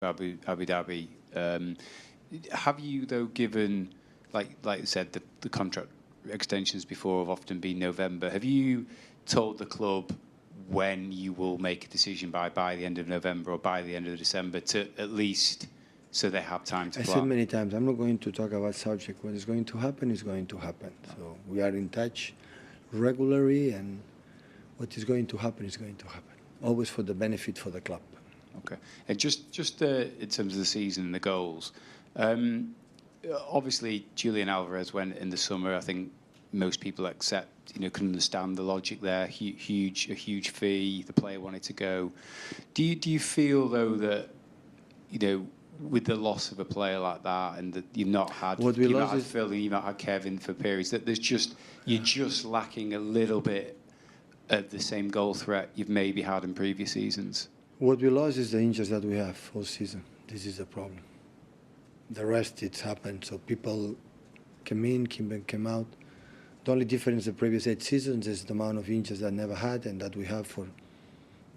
Abu Dhabi. Have you, though, given, like I said, the contract extensions before have often been November. Have you told the club when you will make a decision by the end of November or by the end of December, to at least so they have time to plan? I said many times, I'm not going to talk about subject. What is going to happen is going to happen. So we are in touch regularly, and what is going to happen is going to happen. Always for the benefit for the club. Okay. And just in terms of the season and the goals, obviously Julian Alvarez went in the summer. I think most people accept, can understand the logic there. A huge fee. The player wanted to go. Do you feel, though, that with the loss of a player like that, and that you've not had Phil, you've not had Kevin for periods, that you're just lacking a little bit of the same goal threat you've maybe had in previous seasons? What we lost is the injuries that we have all season. This is the problem. The rest, it's happened. So people came in, came out. The only difference in the previous 8 seasons is the amount of injuries that I never had and that we have for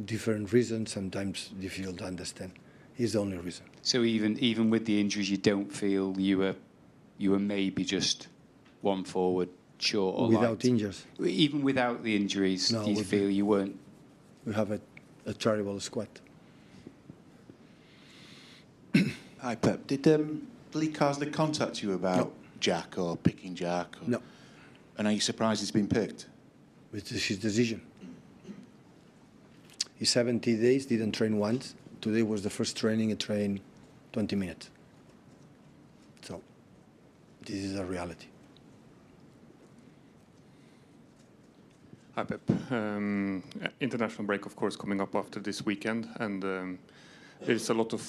different reasons, sometimes difficult to understand. Is the only reason. So even with the injuries, you don't feel you were maybe just one forward short, or without injuries? Even without the injuries, no, do you feel you weren't? We have a terrible squad. Hi, Pep. Did Lee Carsley contact you about Jack or picking Jack? Or... No. And are you surprised he's been picked? It's his decision. He 70 days didn't train once. Today was the first training. He trained 20 minutes. So this is a reality. Hi, Pep. International break, of course, coming up after this weekend, and there's a lot of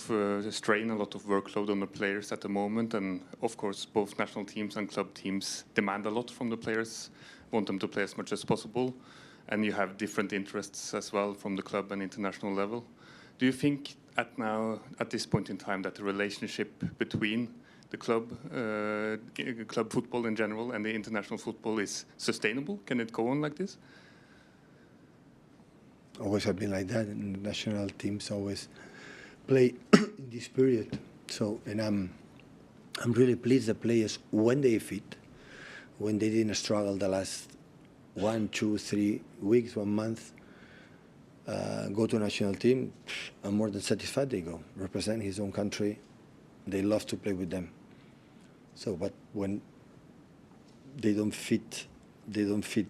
strain, a lot of workload on the players at the moment, and of course both national teams and club teams demand a lot from the players, want them to play as much as possible, and you have different interests as well from the club and international level. Do you think at this point in time, that the relationship between the club football in general and the international football is sustainable? Can it go on like this? Always have been like that, and the national teams always play in this period. So, and I'm really pleased the players, when they fit, when they didn't struggle the last 1, 2, 3 weeks, 1 month, go to a national team, I'm more than satisfied they go. Represent his own country, they love to play with them. So, but when they don't fit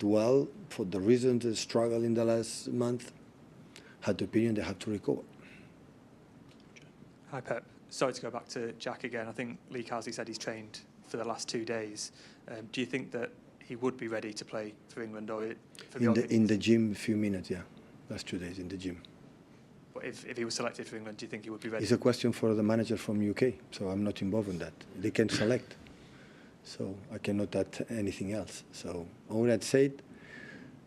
well for the reasons they struggle in the last month, had the opinion they have to recover. Hi, Pep. Sorry to go back to Jack again. I think Lee Carsley said he's trained for the last 2 days. Do you think that he would be ready to play for England, or for in the gym, a few minutes, yeah. Last 2 days in the gym. But if he was selected for England, do you think he would be ready? It's a question for the manager from UK, so I'm not involved in that. They can select, so I cannot add anything else. So all I'd said,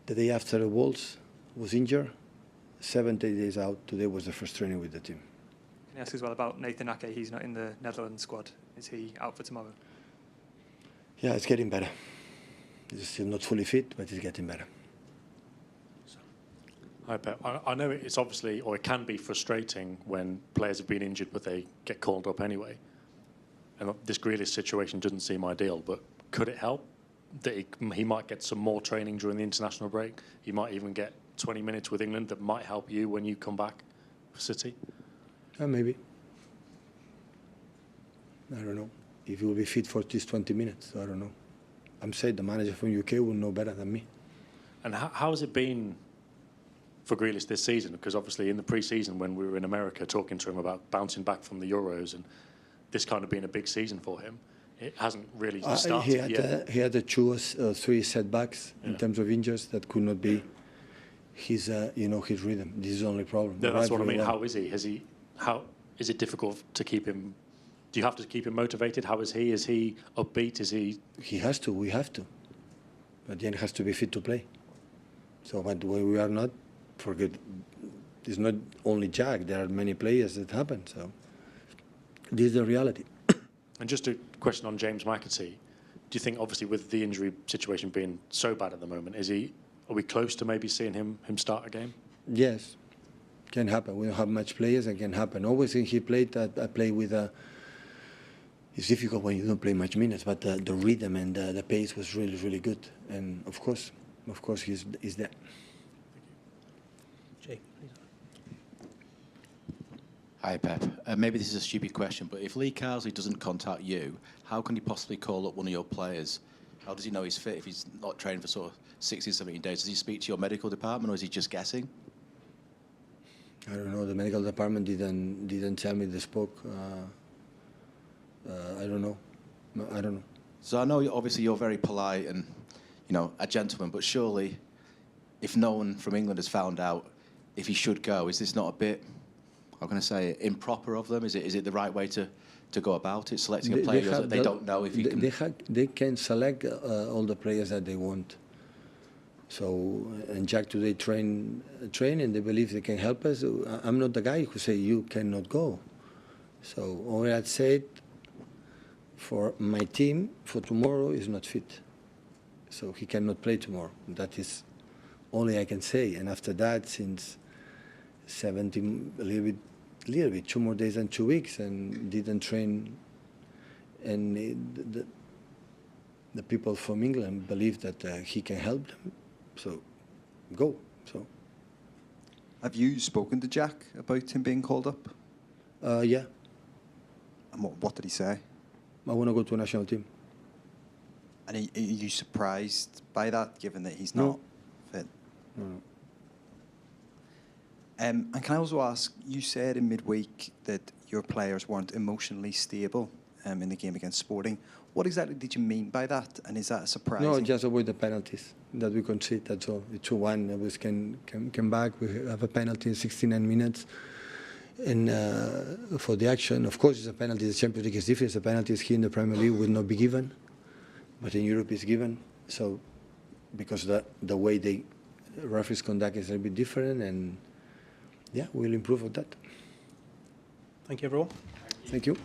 the day after the Wolves was injured, 70 days out. Today was the first training with the team. Can I ask as well about Nathan Ake? He's not in the Netherlands squad. Is he out for tomorrow? Yeah, it's getting better. He's still not fully fit, but it's getting better. Hi, Pep. I know it's obviously, or it can be frustrating when players have been injured, but they get called up anyway. And this Grealish situation doesn't seem ideal, but could it help that he might get some more training during the international break? He might even get 20 minutes with England that might help you when you come back for City? Maybe. I don't know. If he will be fit for just 20 minutes, I don't know. I'm saying the manager from UK will know better than me. And how has it been for Grealish this season? Because obviously in the pre-season when we were in America talking to him about bouncing back from the Euros and this kind of being a big season for him, it hasn't really started yet. He had 2 or 3 setbacks in terms of injuries that could not be his rhythm. This is the only problem. No, that's what I mean. How is he? How is it difficult to keep him? Do you have to keep him motivated? How is he? Is he upbeat? Is he? He has to. We have to. At the end, he has to be fit to play. So, but when we are not, forget. It's not only Jack. There are many players that happen. So, this is the reality. And just a question on James McAtee. Do you think, obviously, with the injury situation being so bad at the moment, are we close to maybe seeing him start a game? Yes. Can happen. We don't have much players, and can happen. Always when he played, I play with a. It's difficult when you don't play much minutes, but the rhythm and the pace was really, really good. And of course, he's there. Jake, please. Hi, Pep. Maybe this is a stupid question, but if Lee Carsley doesn't contact you, how can he possibly call up one of your players? How does he know he's fit if he's not trained for sort of 16, 17 days? Does he speak to your medical department, or is he just guessing? I don't know. The medical department didn't tell me they spoke. I don't know. I don't know. So I know obviously you're very polite and, you know, a gentleman, but surely, if no one from England has found out if he should go, is this not a bit, how can I say it, improper of them? Is it the right way to go about it, selecting a player that they don't know if he can? They can select all the players that they want. So, and Jack today train and they believe they can help us. I'm not the guy who say you cannot go. So all I said for my team for tomorrow is not fit. So he cannot play tomorrow. That is only I can say. And after that, since 17, a little bit, 2 more days than 2 weeks, and didn't train. And the people from England believe that he can help them. So, go. So. Have you spoken to Jack about him being called up? Yeah. And what did he say? I want to go to a national team. And are you surprised by that, given that he's No. not fit? No. And can I also ask, you said in midweek that your players weren't emotionally stable in the game against Sporting. What exactly did you mean by that? And is that a surprise? No, just avoid the penalties that we concede. That's all. It's 2-1. We can back. We have a penalty in 69 minutes. And for the action, of course, it's a penalty. The Champions League is different. The penalties here in the Premier League will not be given, but in Europe it's given. So, because the way the referees conduct is a bit different, and yeah, we'll improve on that. Thank you, everyone. Thank you.